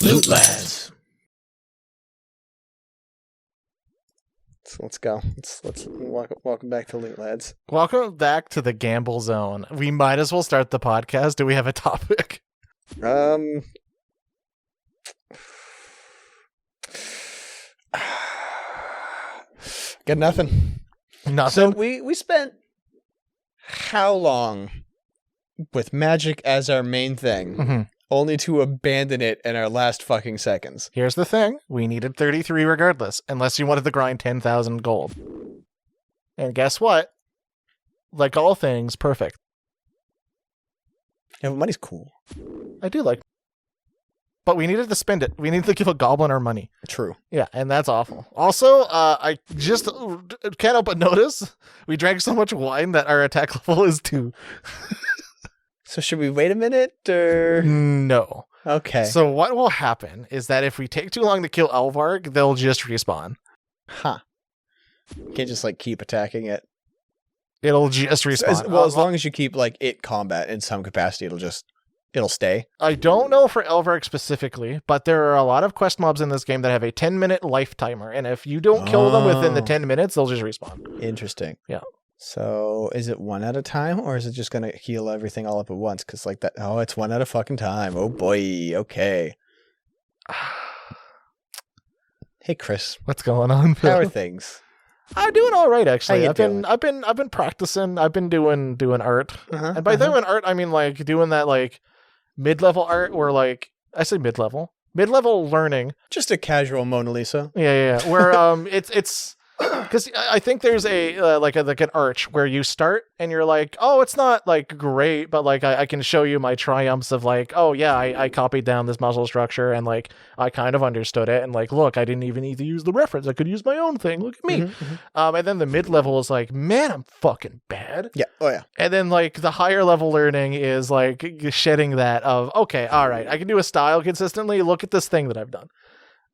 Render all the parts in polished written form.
Loot Lads. So let's go. Let's welcome back to Loot Lads. Welcome back to the Gamble Zone. We might as well start the podcast. Do we have a topic? Got nothing. Nothing. So we spent how long with magic as our main thing, only to abandon it in our last fucking seconds. Here's the thing. We needed 33 regardless, unless you wanted to grind 10,000 gold. And guess what? Like all things, perfect. Yeah, but money's cool. I do like. But we needed to spend it. We needed to give a goblin our money. True. Yeah, and that's awful. Also, I just can't help but notice we drank so much wine that our attack level is 2. So should we wait a minute, or...? No. Okay. So what will happen is that if we take too long to kill Elvarg, they'll just respawn. Huh. You can't just, like, keep attacking it. It'll just respawn. As long as you keep, like, it combat in some capacity, it'll stay. I don't know for Elvarg specifically, but there are a lot of quest mobs in this game that have a 10-minute life timer, and if you don't kill them within the 10 minutes, they'll just respawn. Interesting. Yeah. So, is it one at a time, or is it just going to heal everything all up at once? Because, like, that... Oh, it's one at a fucking time. Oh, boy. Okay. Hey, Chris. What's going on, Phil? How are things? I'm doing all right, actually. How you doing? I've been practicing. I've been doing art. And by doing art, I mean, like, doing that, like, mid-level art, or, like... I say mid-level. Mid-level learning. Just a casual Mona Lisa. Yeah. Where, it's... Because I think there's a like an arch where you start and you're like, oh, it's not like great, but like I can show you my triumphs of like, oh yeah, I copied down this muscle structure and like I kind of understood it, and like, look, I didn't even need to use the reference, I could use my own thing, look at me. And then the mid level is like, man, I'm fucking bad. Yeah. Oh yeah. And then like the higher level learning is like shedding that of, okay, all right, I can do a style consistently, look at this thing that I've done.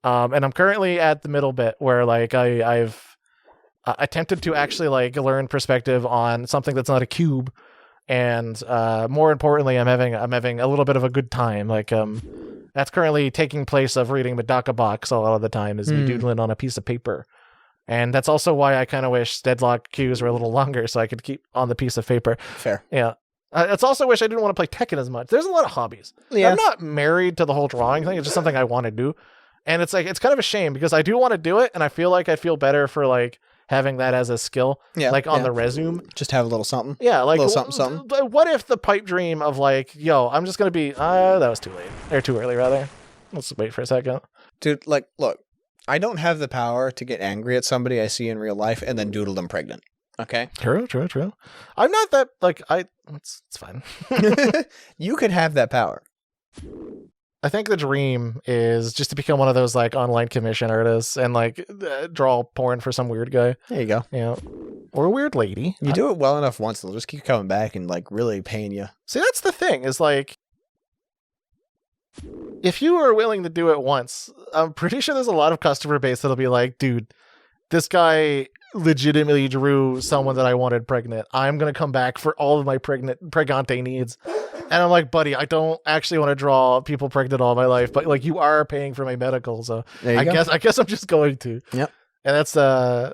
And I'm currently at the middle bit where like I've attempted to actually like learn perspective on something that's not a cube, and more importantly, I'm having a little bit of a good time. Like that's currently taking place of reading Medaka Box a lot of the time is me doodling on a piece of paper, and that's also why I kind of wish deadlock queues were a little longer so I could keep on the piece of paper. Fair. Yeah. It's also wish I didn't want to play Tekken as much. There's a lot of hobbies. Yeah. I'm not married to the whole drawing thing. It's just something I want to do, and it's like it's kind of a shame because I do want to do it, and I feel like I'd feel better for like having that as a skill, like on the resume. Just have a little something. Yeah, like a little something. What if the pipe dream of like, yo, I'm just gonna be that was too late. Or too early rather. Let's wait for a second. Dude, like, look, I don't have the power to get angry at somebody I see in real life and then doodle them pregnant. Okay? True. I'm not that like it's fine. You could have that power. I think the dream is just to become one of those like online commission artists and like draw porn for some weird guy. There you go. Yeah. Or a weird lady. You do it well enough once, they'll just keep coming back and like really paying you. See, that's the thing is like, if you are willing to do it once, I'm pretty sure there's a lot of customer base that'll be like, dude, this guy legitimately drew someone that I wanted pregnant. I'm going to come back for all of my pregante needs. And I'm like, buddy, I don't actually want to draw people pregnant all my life, but like you are paying for my medical, so I guess I'm just going to. Yep. And that's the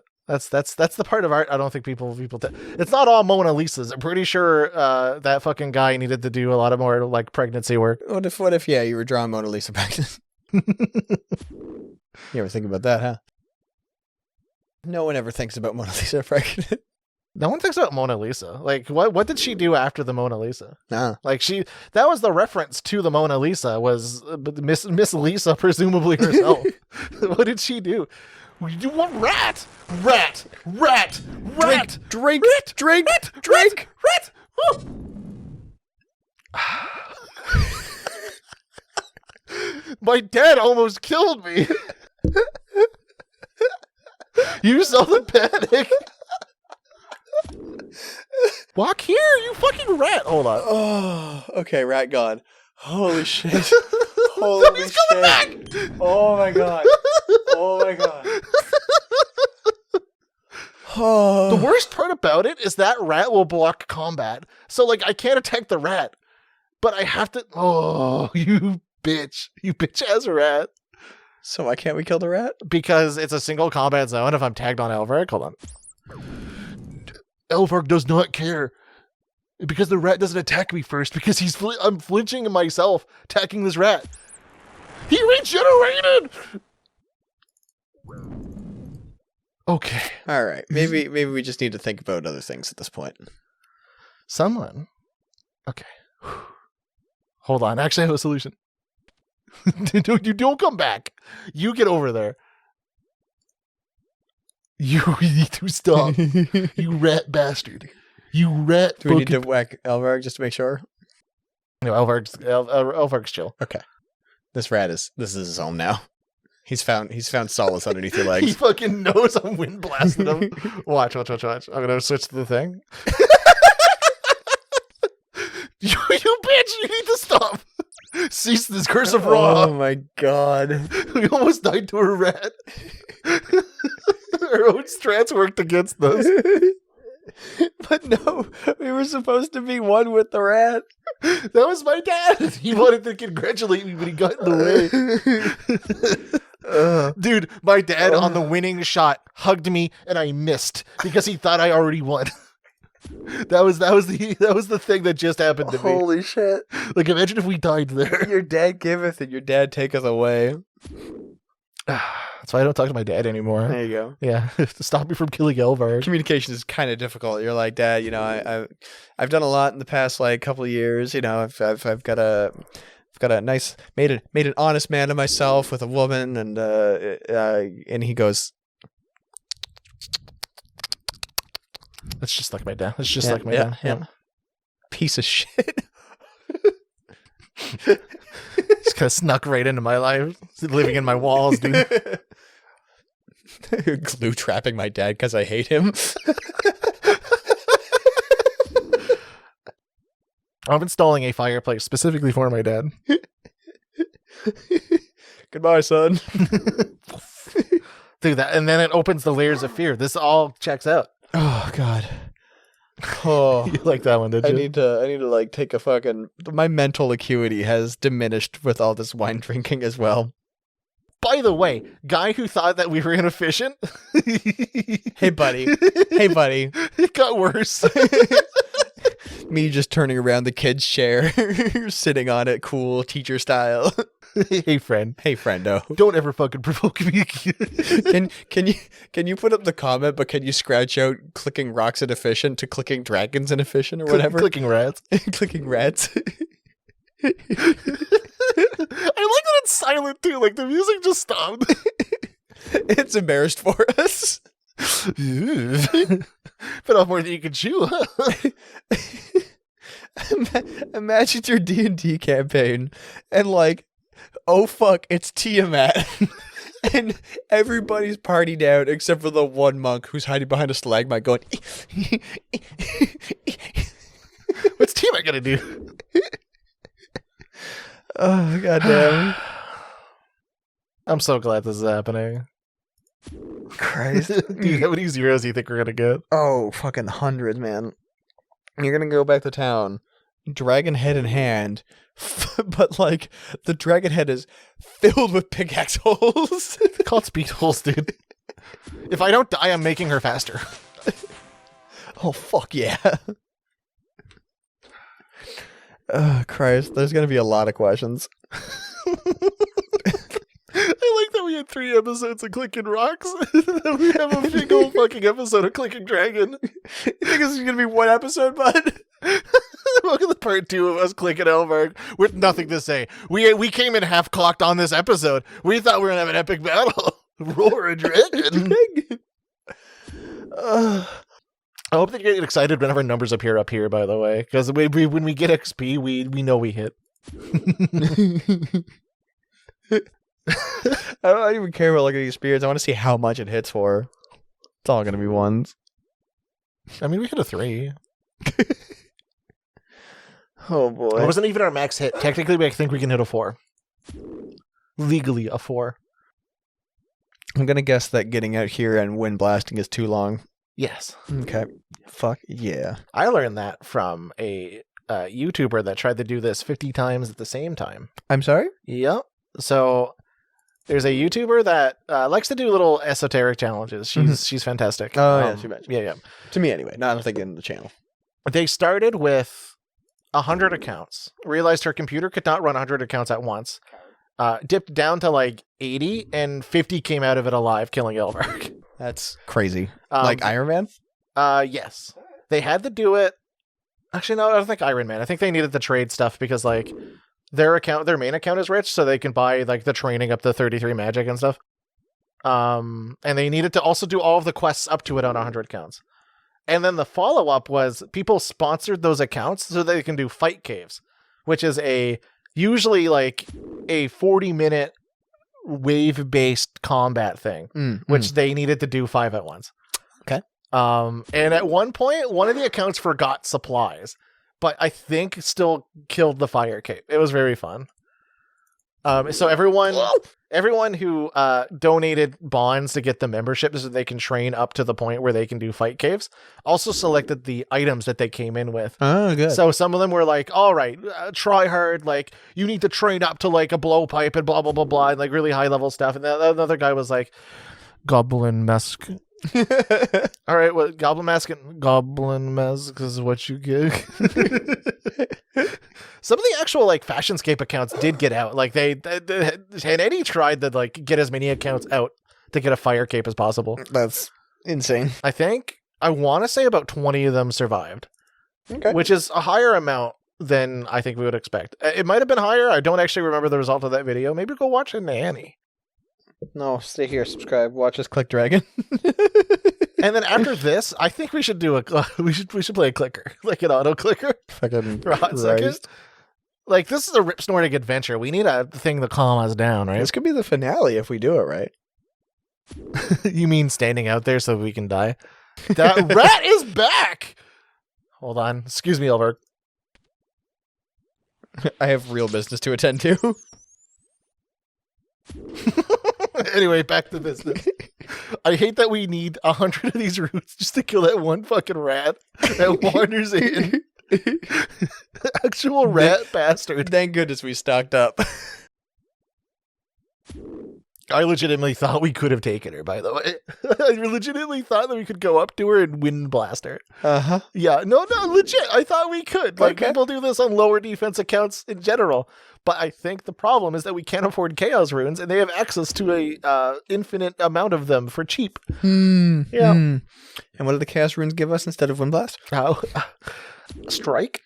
part of art I don't think people it's not all Mona Lisas. I'm pretty sure that fucking guy needed to do a lot of more like pregnancy work. What if you were drawing Mona Lisa pregnant? You ever think about that, huh? No one ever thinks about Mona Lisa pregnant. No one thinks about Mona Lisa. Like, what did she do after the Mona Lisa? Nah. Like, that was the reference to the Mona Lisa, was Miss Lisa, presumably herself. What did she do? You want rat! Drink! My dad almost killed me. You saw the panic. Walk here, you fucking rat. Hold on. Oh, okay, rat gone. Holy shit. Holy shit. Coming back! Oh my god. Oh. The worst part about it is that rat will block combat. So, like, I can't attack the rat, but I have to... Oh, you bitch. You bitch-ass rat. So why can't we kill the rat? Because it's a single combat zone if I'm tagged on Elvarg. Hold on. Elvarg does not care. Because the rat doesn't attack me first. Because I'm flinching myself, attacking this rat. He regenerated! Okay. All right. Maybe we just need to think about other things at this point. Someone. Okay. Hold on. Actually, I have a solution. You don't come back. You get over there. You need to stop. You rat bastard. You rat. Do we need to whack Elvarg just to make sure? No, Elvarg's chill. Okay. This is his home now. He's found solace underneath your legs. He fucking knows I'm wind blasting him. Watch. I'm gonna switch to the thing. you bitch! You need to stop. Cease this curse of raw. Oh my god. We almost died to a rat. Our own strats worked against us. But no, we were supposed to be one with the rat. That was my dad. He wanted to congratulate me, but he got in the way. Dude, my dad on the winning shot hugged me and I missed because he thought I already won. That was the thing that just happened to me. Holy shit. Like, imagine if we died there. Your dad giveth and your dad taketh away. That's why I don't talk to my dad anymore. There you go. Yeah, to stop me from killing Elvarg. Communication is kind of difficult. You're like, Dad, you know, I've done a lot in the past like couple of years. You know, I've got a nice made an honest man of myself with a woman, and he goes, That's just like my dad. That's just like my dad. Yeah. Piece of shit. Just kind of snuck right into my life, living in my walls, dude. Glue trapping my dad because I hate him. I'm installing a fireplace specifically for my dad. Goodbye, son. Dude, and then it opens the layers of fear. This all checks out. Oh God. Oh, You like that one, did you? I need to like take a fucking. My mental acuity has diminished with all this wine drinking as well. By the way, guy who thought that we were inefficient. Hey, buddy. Hey, buddy. It got worse. Me just turning around the kid's chair, sitting on it, cool, teacher style. Hey, friend. Hey, friendo. Don't ever fucking provoke me again. Can you put up the comment, but can you scratch out clicking rocks inefficient to clicking dragons inefficient or whatever? Clicking rats. Clicking rats. I like that it's silent too. Like the music just stopped. It's embarrassed for us. Bit off more than you can chew. Imagine your D&D campaign and like, oh fuck, it's Tiamat. And everybody's partied out except for the one monk who's hiding behind a stalagmite going, What's Tiamat gonna do? Oh, goddamn. I'm so glad this is happening. Christ. Dude, how many zeros do you think we're gonna get? Oh, fucking hundreds, man. You're gonna go back to town, dragon head in hand, but like, the dragon head is filled with pickaxe holes. Call it speed holes, dude. If I don't die, I'm making her faster. Oh, fuck yeah. Oh, Christ. There's going to be a lot of questions. I like that we had 3 episodes of Clicking Rocks. We have a big old fucking episode of Clicking Dragon. You think this is going to be one episode, bud? Welcome to part 2 of us clicking Elvarg with nothing to say. We came in half cocked on this episode. We thought we were going to have an epic battle. Roar a dragon. I hope that you get excited whenever numbers appear up here, by the way. Because when we get XP, we know we hit. I don't even care about looking at these spirits. I want to see how much it hits for. It's all going to be ones. I mean, we hit a 3. Oh, boy. It wasn't even our max hit. Technically, I think we can hit a 4. Legally, a 4. I'm going to guess that getting out here and wind blasting is too long. Yes. Okay. Fuck yeah. I learned that from a YouTuber that tried to do this 50 times at the same time. I'm sorry? Yep. So there's a YouTuber that likes to do little esoteric challenges. She's fantastic. Oh, yeah, she mentioned. Yeah. To me, anyway. Not thinking the channel. They started with 100 accounts, realized her computer could not run 100 accounts at once, dipped down to like 80, and 50 came out of it alive, killing Elvark. That's crazy. Like Iron Man? Yes. They had to do it. Actually, no, I don't think Iron Man. I think they needed the trade stuff because like their main account is rich, so they can buy like the training up to 33 magic and stuff. And they needed to also do all of the quests up to it on 100 accounts. And then the follow-up was people sponsored those accounts so they can do fight caves, which is usually like a 40-minute wave-based combat thing, which they needed to do 5 at once. Okay. And at one point, one of the accounts forgot supplies, but I think still killed the fire cape. It was very fun. So everyone who donated bonds to get the membership so they can train up to the point where they can do fight caves also selected the items that they came in with. Oh, good. So some of them were like, all right, try hard. Like you need to train up to like a blowpipe and blah, blah, blah, blah, and like really high level stuff. And then another guy was like, Goblin Mask. All right, well, Goblin Mask is what you get. Some of the actual like Fashionscape accounts did get out. Like Hannanie tried to like get as many accounts out to get a fire cape as possible. That's insane. I want to say about 20 of them survived. Okay. Which is a higher amount than I think we would expect. It might have been higher. I don't actually remember the result of that video. Maybe go watch Hannanie. No, stay here, subscribe, watch us click dragon. And then after this, I think we should do we should play a clicker, like an auto clicker. Fucking for a hot second. Like this is a rip snorting adventure. We need a thing to calm us down, right? This could be the finale if we do it right. You mean standing out there so we can die? That rat is back. Hold on, excuse me, Elberg. I have real business to attend to. Anyway, back to business. I hate that we need 100 of these roots just to kill that one fucking rat that wanders in. Actual rat bastard. Thank goodness we stocked up. I legitimately thought we could have taken her, by the way. I legitimately thought that we could go up to her and wind blast her. Uh-huh. Yeah, no, legit. I thought we could. Like, people do this on lower defense accounts in general. But I think the problem is that we can't afford Chaos Runes, and they have access to a infinite amount of them for cheap. Yeah. And what do the Chaos Runes give us instead of Wind Blast? Strike.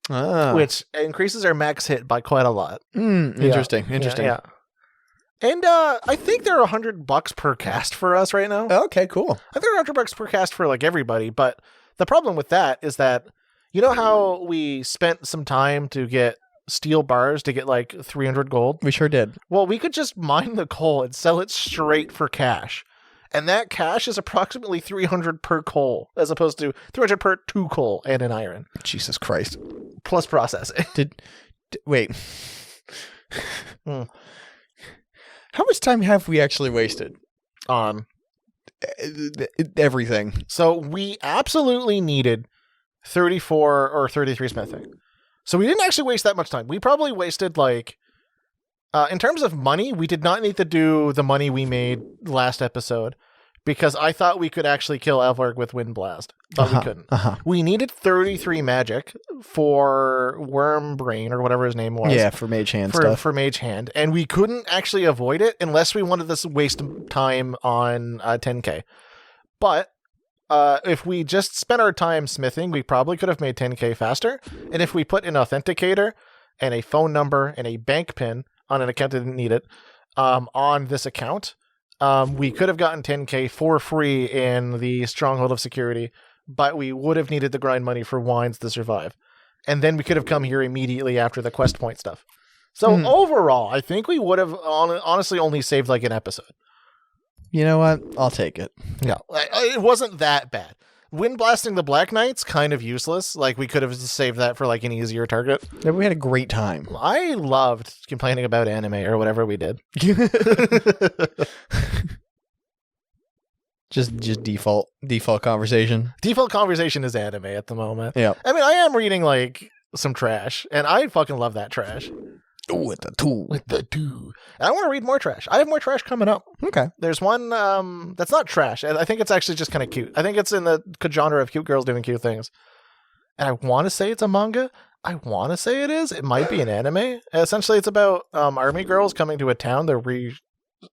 Ah. Which increases our max hit by quite a lot. Interesting. Yeah. And I think they're $100 per cast for us right now. Okay, cool. I think they're $100 per cast for like everybody, but the problem with that is that you know how we spent some time to get steel bars to get like 300 gold? We sure did. Well, we could just mine the coal and sell it straight for cash. And that cash is approximately 300 per coal, as opposed to 300 per 2 coal and an iron. Jesus Christ. Plus processing. Wait. How much time have we actually wasted on everything? So we absolutely needed 34 or 33 smithing. So we didn't actually waste that much time. We probably wasted like, in terms of money, we did not need to do the money we made last episode because I thought we could actually kill Elvarg with Wind Blast, but we couldn't. We needed 33 magic for Worm Brain or whatever his name was. Yeah, for Mage Hand stuff. For Mage Hand. And we couldn't actually avoid it unless we wanted this waste time on 10k. But if we just spent our time smithing, we probably could have made 10k faster. And if we put an authenticator and a phone number and a bank pin on an account that didn't need it on this account, we could have gotten 10k for free in the Stronghold of Security, but we would have needed to grind money for wines to survive. And then we could have come here immediately after the quest point stuff. So overall, I think we would have honestly only saved like an episode. You know what? I'll take it. Yeah, it wasn't that bad. Wind blasting the Black Knights, kind of useless. Like, we could have saved that for like an easier target. Yeah, we had a great time. I loved complaining about anime or whatever we did. just default conversation. Default conversation is anime at the moment. Yeah. I mean, I am reading like some trash, and I fucking love that trash. With the tool. And I want to read more trash. I have more trash coming up. Okay. There's one that's not trash. I think it's actually just kind of cute. I think it's in the genre of cute girls doing cute things. And I want to say it's a manga. I want to say it is. It might be an anime. Essentially, it's about army girls coming to a town to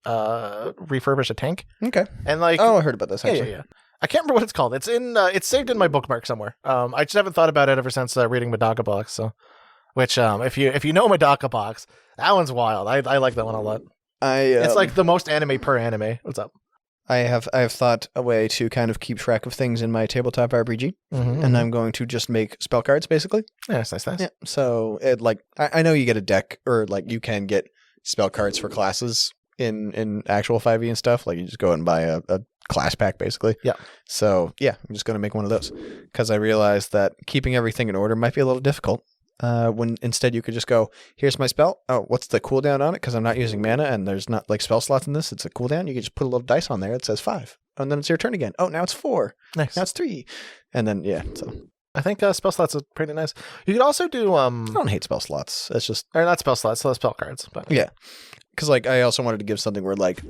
refurbish a tank. Okay. And like, I heard about this actually. yeah. I can't remember what it's called. It's in. It's saved in my bookmark somewhere. I just haven't thought about it ever since reading Medaka Box. So, which if you know Medaka Box, that one's wild. I like that one a lot. It's like the most anime per anime. What's up? I have thought a way to kind of keep track of things in my tabletop RPG, and I'm going to just make spell cards basically. Yeah, nice. Yeah. So it like I know you get a deck, or like you can get spell cards for classes in actual 5e and stuff. Like you just go and buy a class pack basically. Yeah. So yeah, I'm just going to make one of those because I realized that keeping everything in order might be a little difficult. When instead you could just go, here's my spell. Oh, what's the cooldown on it? Because I'm not using mana and there's not like spell slots in this. It's a cooldown. You can just put a little dice on there. It says 5. And then it's your turn again. Oh, now it's 4. Nice. Now it's 3. And then, yeah. So I think spell slots are pretty nice. You could also do I don't hate spell slots. It's just, or not spell slots, so spell cards. But yeah. Because like I also wanted to give something where like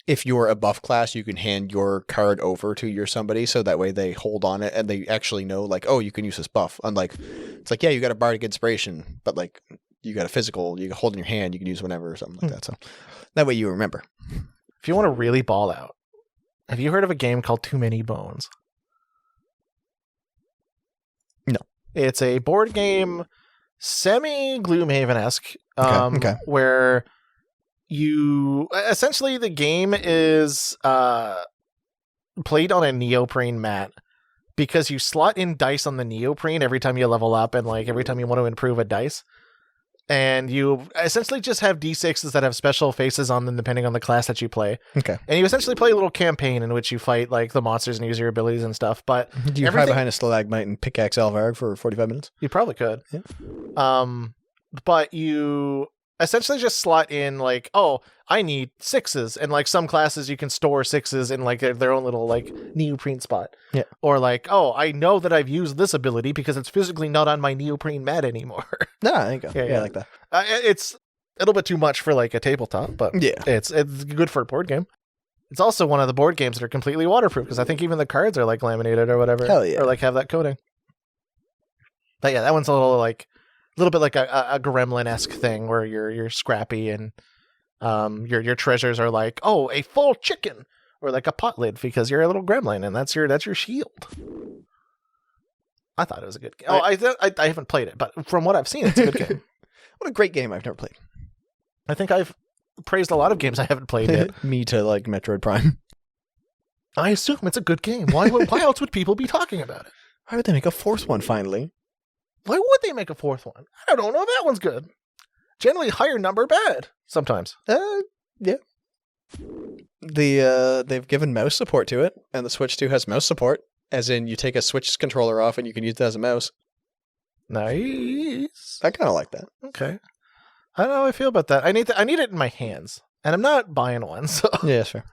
if you're a buff class, you can hand your card over to your somebody, so that way they hold on it and they actually know like, oh, you can use this buff. Unlike it's like, yeah, you got a bardic inspiration, but like you got a physical, you can hold in your hand, you can use whenever or something like that. So that way you remember. If you want to really ball out, have you heard of a game called Too Many Bones? No. It's a board game, semi-Gloomhaven-esque, Okay. where you essentially the game is played on a neoprene mat because you slot in dice on the neoprene every time you level up and like every time you want to improve a dice, and you essentially just have d6s that have special faces on them depending on the class that you play. Okay. And you essentially play a little campaign in which you fight like the monsters and use your abilities and stuff. But do you hide behind a stalagmite and pickaxe Alvarg for 45 minutes? You probably could. Yeah. But you essentially just slot in like, oh, I need 6s, and like some classes you can store 6s in like their own little like neoprene spot. Yeah. Or like, oh, I know that I've used this ability because it's physically not on my neoprene mat anymore. There you go. Yeah. I like that. It's a little bit too much for like a tabletop, but Yeah. it's good for a board game. It's also one of the board games that are completely waterproof because I think even the cards are like laminated or whatever. Hell yeah. Or like have that coating. But yeah, that one's a little bit like a gremlin-esque thing where you're scrappy and your treasures are like, oh, a full chicken or like a pot lid because you're a little gremlin and that's your shield. I thought it was a good game. I haven't played it, but from what I've seen, it's a good game. What a great game I've never played. I think I've praised a lot of games I haven't played yet. Me to like Metroid Prime. I assume it's a good game. Why else would people be talking about it? Why would they make a fourth one finally? Why would they make a fourth one? I don't know. That one's good. Generally, higher number bad. Sometimes. Yeah. They've given mouse support to it, and the Switch 2 has mouse support, as in you take a Switch controller off and you can use it as a mouse. Nice. I kind of like that. Okay. I don't know how I feel about that. I need it in my hands, and I'm not buying one. So yeah, sure.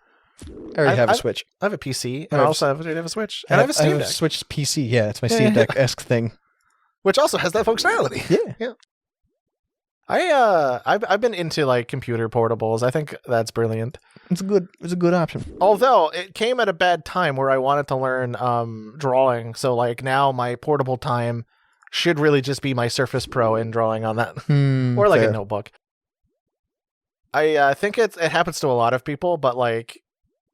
I already have a Switch. I have a PC, and I also have a Switch, and I have a Steam Deck. Switch PC. Yeah, it's my Steam Deck-esque thing. Which also has that functionality. Yeah. I've been into like computer portables. I think that's brilliant. It's a good option. Although it came at a bad time where I wanted to learn drawing. So like now my portable time should really just be my Surface Pro and drawing on that. Or like a notebook. I think it happens to a lot of people, but like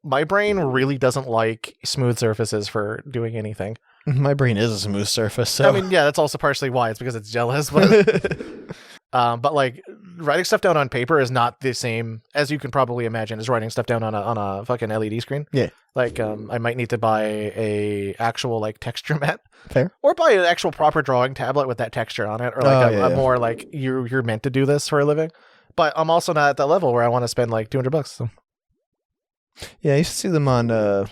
my brain really doesn't like smooth surfaces for doing anything. My brain is a smooth surface, so I mean, yeah, that's also partially why. It's because it's jealous, but like writing stuff down on paper is not the same as you can probably imagine as writing stuff down on a fucking LED screen. Yeah. Like I might need to buy a actual like texture mat. Fair. Or buy an actual proper drawing tablet with that texture on it, or like a more like you're meant to do this for a living. But I'm also not at that level where I want to spend like $200. So. Yeah, I used to see them on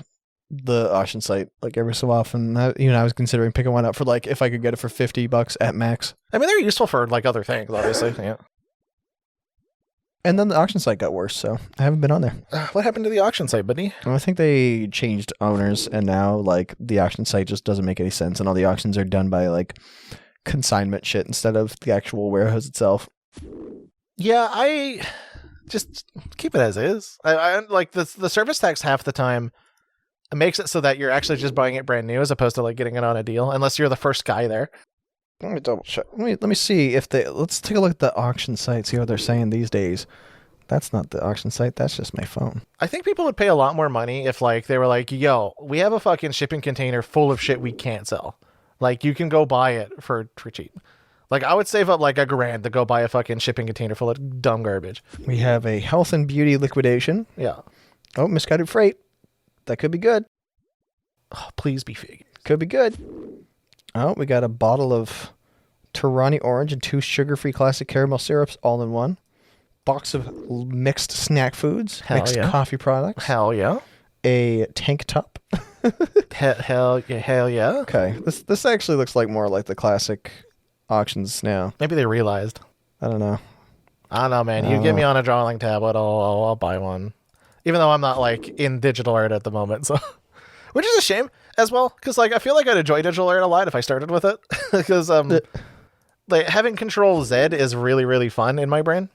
the auction site like every so often. I was considering picking one up for like if I could get it for $50 at max. I mean, they're useful for like other things, obviously. Yeah. And then the auction site got worse, so I haven't been on there. What happened to the auction site, buddy? Well, I think they changed owners, and now like the auction site just doesn't make any sense, and all the auctions are done by like consignment shit instead of the actual warehouse itself. Yeah, I just keep it as is. I like the service tax half the time. It makes it so that you're actually just buying it brand new as opposed to like getting it on a deal, unless you're the first guy there. Let me double check. Let me see if let's take a look at the auction site, see what they're saying these days. That's not the auction site, that's just my phone. I think people would pay a lot more money if like they were like, yo, we have a fucking shipping container full of shit we can't sell. Like you can go buy it for cheap. Like I would save up like $1,000 to go buy a fucking shipping container full of dumb garbage. We have a health and beauty liquidation. Yeah. Oh, misguided freight. That could be good. Oh, please be fake. Could be good. Oh, we got a bottle of Torani orange and 2 sugar-free classic caramel syrups all in one. Box of mixed snack foods, mixed coffee products. Hell yeah. A tank top. hell yeah. Okay, this actually looks like more like the classic auctions now. Maybe they realized. I don't know. I don't know, man. You get me on a drawing tablet, I'll buy one. Even though I'm not like in digital art at the moment, so which is a shame as well, because like I feel like I'd enjoy digital art a lot if I started with it, because like having Control Z is really really fun in my brain.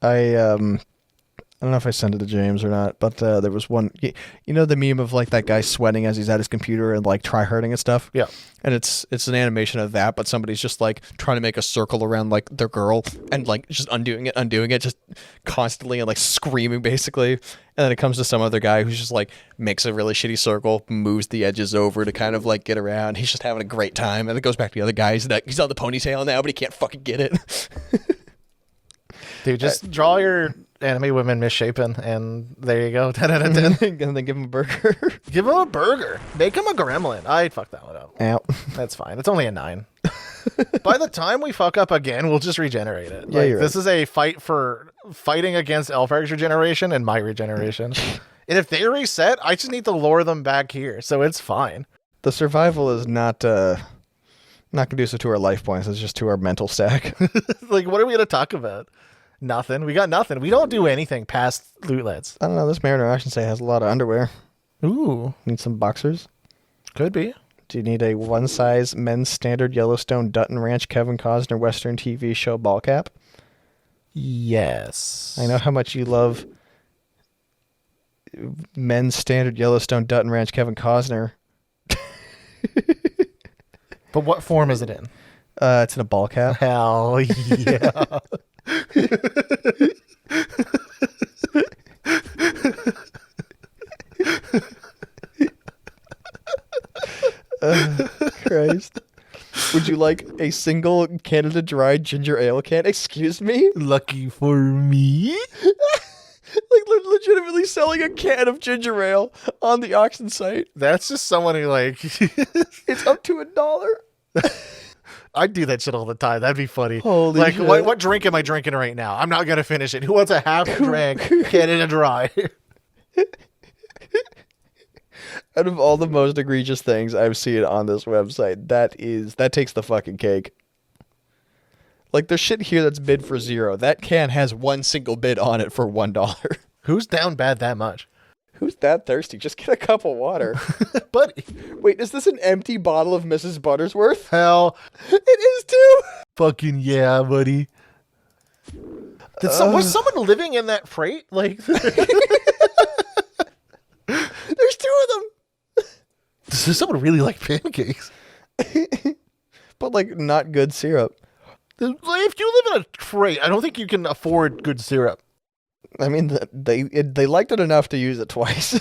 I don't know if I sent it to James or not, but there was one, you know, the meme of like that guy sweating as he's at his computer and like try-harding and stuff. Yeah. And it's an animation of that, but somebody's just like trying to make a circle around like their girl and like just undoing it just constantly and like screaming basically. And then it comes to some other guy who's just like makes a really shitty circle, moves the edges over to kind of like get around. He's just having a great time. And it goes back to the other guy. He's on the ponytail now, but he can't fucking get it. Dude, just draw your anime women misshapen, and there you go. 10 out of 10. And then give him a burger. Give him a burger. Make him a gremlin. I'd fuck that one up. Ow. That's fine. It's only a 9. By the time we fuck up again, we'll just regenerate it. Yeah, you're this is a fighting against Elfarg's regeneration and my regeneration. And if they reset, I just need to lure them back here, so it's fine. The survival is not conducive to our life points. It's just to our mental stack. Like, what are we going to talk about? Nothing. We got nothing. We don't do anything past Lootlets. I don't know. This Mariner Action Site has a lot of underwear. Ooh. Need some boxers? Could be. Do you need a one-size men's standard Yellowstone Dutton Ranch Kevin Costner Western TV show ball cap? Yes. I know how much you love men's standard Yellowstone Dutton Ranch Kevin Costner. But what form is it in? It's in a ball cap. Hell yeah. Christ. Would you like a single Canada Dry ginger ale can? Excuse me? Lucky for me. Like legitimately selling a can of ginger ale on the auction site. That's just someone who like It's up to $1. I'd do that shit all the time. That'd be funny. Holy like, shit. what drink am I drinking right now? I'm not gonna finish it. Who wants a half drink Canada Dry? Out of all the most egregious things I've seen on this website, that takes the fucking cake. Like, there's shit here that's bid for $0. That can has one single bid on it for $1. Who's down bad that much? Who's that thirsty? Just get a cup of water. Buddy. Wait, is this an empty bottle of Mrs. Buttersworth? Hell. It is too. Fucking yeah, buddy. Was someone living in that freight? Like, there's 2 of them. does someone really like pancakes? But like not good syrup. If you live in a freight, I don't think you can afford good syrup. I mean, they liked it enough to use it twice.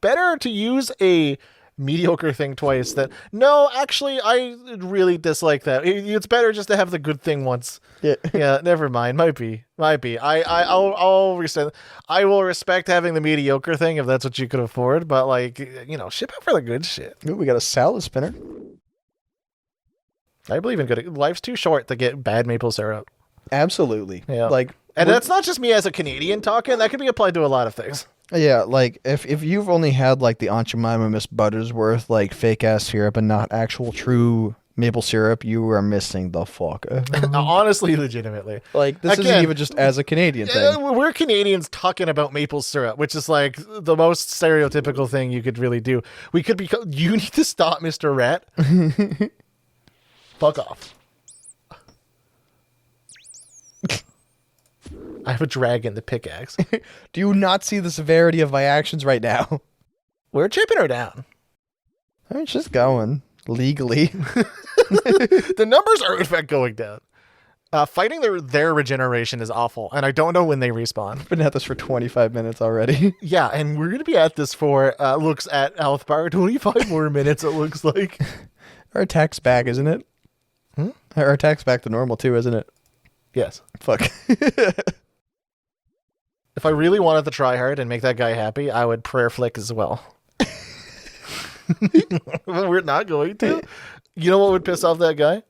Better to use a mediocre thing twice no, actually, I really dislike that. It's better just to have the good thing once. Yeah. Yeah, never mind. Might be. I'll respect. I will respect having the mediocre thing if that's what you could afford, but like, ship out for the good shit. Ooh, we got a salad spinner. I believe in good. Life's too short to get bad maple syrup. Absolutely. Yeah. And that's not just me as a Canadian talking. That could be applied to a lot of things. Yeah, like if you've only had like the Aunt Jemima Miss Buttersworth like fake ass syrup and not actual true maple syrup, you are missing the fuck. Honestly, legitimately. Like this isn't even just as a Canadian thing. We're Canadians talking about maple syrup, which is like the most stereotypical thing you could really do. We could be. You need to stop, Mr. Rat. Fuck off. I have a dragon, the pickaxe. Do you not see the severity of my actions right now? We're chipping her down. I mean, she's going legally. The numbers are in fact going down. Fighting their regeneration is awful, and I don't know when they respawn. Been at this for 25 minutes already. Yeah, and we're gonna be at this for looks at health bar 25 more minutes. It looks like Our attack's back, isn't it? Our attack's back to normal too, isn't it? yes. Fuck. If I really wanted to try hard and make that guy happy, I would prayer flick as well. But we're not going to. You know what would piss off that guy?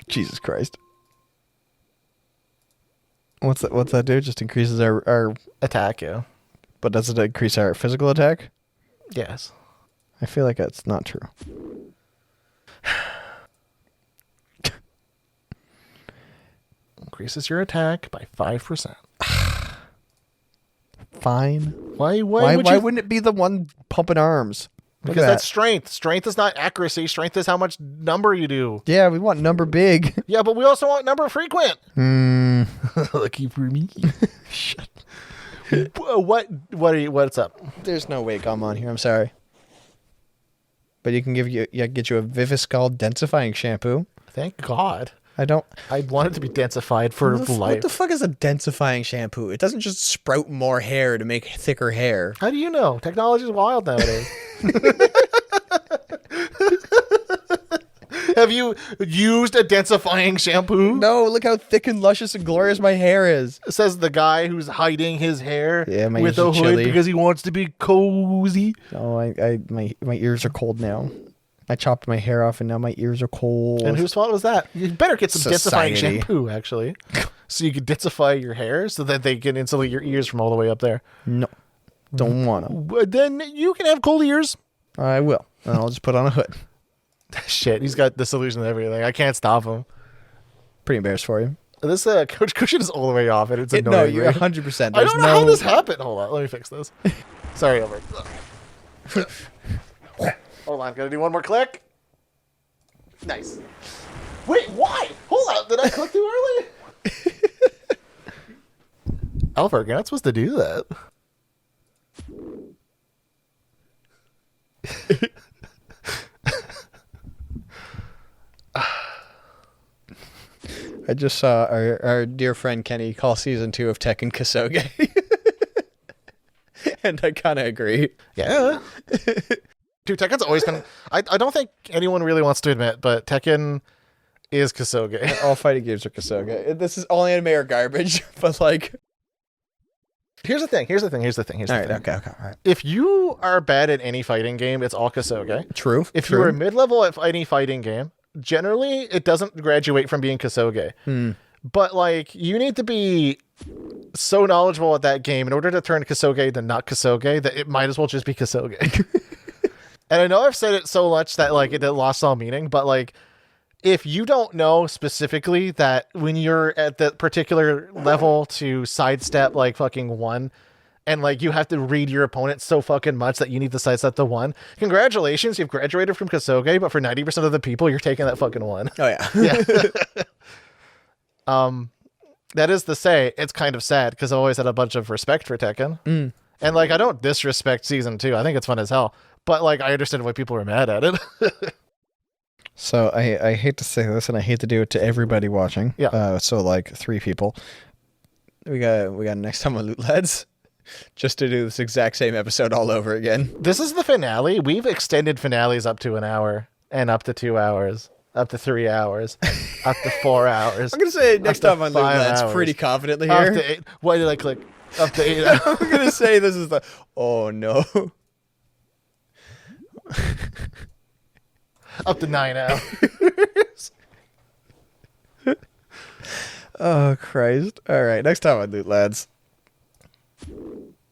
Jesus Christ. What's that do? Just increases our Attack you. but does it increase our physical attack? Yes. I feel like that's not true. Increases your attack by 5%. Fine. Why Why would you? wouldn't it be the one pumping arms? Look Because at that's that. strength. Strength is not accuracy. Strength is how much number you do. Yeah, we want number big. Yeah, but we also want number frequent. Lucky for me. Shut. What's up? There's no way gum on here. I'm sorry. But you can get you a Viviscal densifying shampoo. Thank God. I want it to be densified for What life. the fuck is a densifying shampoo? It doesn't just sprout more hair to make thicker hair. How do you know? Technology is wild nowadays. Have you used a densifying shampoo? No, look how thick and luscious and glorious my hair is. Says the guy who's hiding his hair Yeah, my with ears a are hood chilly. because he wants to be cozy. Oh, my ears are cold now. I chopped my hair off and now my ears are cold. And whose fault was that? You better get some Society. densifying shampoo, actually. So you can densify your hair so that they can insulate your ears from all the way up there. No, don't wanna. But then you can have cold ears. I will. And I'll just put on a hood. Shit, he's got the solution to everything. I can't stop him. Pretty embarrassed for you. This coach cushion is all the way off, and it's No, annoying. you're me. 100%. I don't know how this happened. Hold on, let me fix this. Sorry, Albert. Hold on, gotta do one more click. Nice. Wait, why? Hold on, did I click too early? Albert, you're not supposed to do that. I just saw our dear friend Kenny call season 2 of Tekken Kasuge. And I kind of agree. Yeah. Dude, Tekken's always been... I don't think anyone really wants to admit, but Tekken is Kasuge. All fighting games are Kasuge. This is all anime are garbage, but like... Here's the thing. Okay, all right. If you are bad at any fighting game, it's all Kasuge. True. If you are mid-level at any fighting game, generally it doesn't graduate from being Kasuge. But like, you need to be so knowledgeable at that game in order to turn Kasuge to not Kasuge that it might as well just be Kasuge. And I know I've said it so much that like it lost all meaning, but like, if you don't know specifically that when you're at that particular level to sidestep like fucking 1, and like you have to read your opponent so fucking much that you need to sidestep the 1, congratulations, you've graduated from Kasuge, but for 90% of the people, you're taking that fucking 1. Oh, yeah. Yeah. That is to say, it's kind of sad because I always had a bunch of respect for Tekken. And like, I don't disrespect season 2. I think it's fun as hell. But like, I understand why people are mad at it. So I hate to say this, and I hate to do it to everybody watching. Yeah. So like 3 people. We got next time on Loot Lads, just to do this exact same episode all over again. This is the finale. We've extended finales up to an hour and up to 2 hours, up to 3 hours, up to 4 hours. I'm gonna say next to time on Loot 5 Lads hours. pretty confidently Up here. to 8. Why did I click? Up to 8 hours. I'm gonna say this is the. Oh no. Up to 9 hours. Oh Christ! All right, next time on Loot Lads.